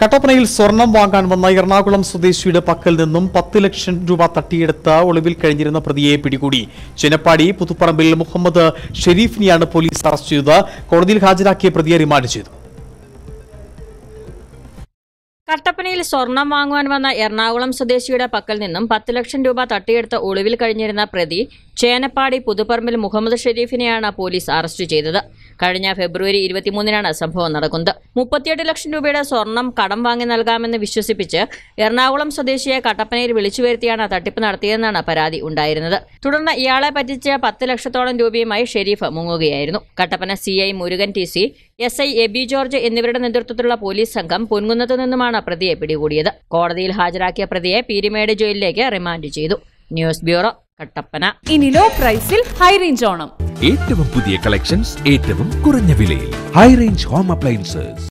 കട്ടപ്പനയിൽ സ്വർണം വാങ്ങാൻ വന്ന എറണാകുളം സ്വദേശിയുടെ പക്കൽ നിന്നും 10 ലക്ഷം രൂപ തട്ടിയെടുത്ത് ഒളിവിൽ കഴിഞ്ഞിരുന്ന പ്രതിയെ പിടികൂടി. ചെനപ്പാടി പുതുപ്പറമ്പിൽ മുഹമ്മദ് ഷെരീഫിനെയാണ് പോലീസ് അറസ്റ്റ് ചെയ്തത്. കോടതിയിൽ ഹാജരാക്കിയ പ്രതിയെ റിമാൻഡ് ചെയ്തു. കട്ടപ്പനയിൽ സ്വർണം വാങ്ങുവാൻ വന്ന എറണാകുളം സ്വദേശിയുടെ പക്കൽ നിന്നും 10 ലക്ഷം രൂപ തട്ടിയെടുത്ത് ഒളിവിൽ കഴിഞ്ഞിരുന്ന പ്രതി ചേനപ്പാടി പുതുപ്പറമ്പിൽ മുഹമ്മദ് ഷെരീഫിനെയാണ് പോലീസ് അറസ്റ്റ് ചെയ്തത്. കഴിഞ്ഞ ഫെബ്രുവരി 23-നാണ് സംഭവം നടക്കുന്നത്. 38 ലക്ഷം രൂപയുടെ സ്വർണം കടം വാങ്ങി നൽകാമെന്ന് വിശ്വസിപ്പിച്ച് എറണാകുളം സ്വദേശിയെ കട്ടപ്പനയിൽ വിളിച്ചു വരുത്തിയാണ് തട്ടിപ്പ് നടത്തിയതെന്നാണ് പരാതി ഉണ്ടായിരുന്നത്. തുടർന്ന് ഇയാളെ പറ്റിച്ച് 10 ലക്ഷത്തോളം രൂപയുമായി ഷെരീഫ് മുങ്ങുകയായിരുന്നു. Kattappana CI Murugan TC, SI Aby George എന്നിവരുടെ നേതൃത്വത്തിലുള്ള പോലീസ് സംഘം പൊൻകുന്നത്തു നിന്നുമാണ് പ്രതിയെ പിടികൂടിയത്. കോടതിയിൽ ഹാജരാക്കിയ പ്രതിയെ പീരിമേട് ജയിലിലേക്ക് റിമാൻഡ് ചെയ്തു. News bureau, Kattappana. ഇനി ലോ പ്രൈസിൽ ഹൈ റേഞ്ച് ഓണം. ഏറ്റവും പുതിയ കളക്ഷൻസ് ഏറ്റവും കുറഞ്ഞ വിലയിൽ. High range home appliances.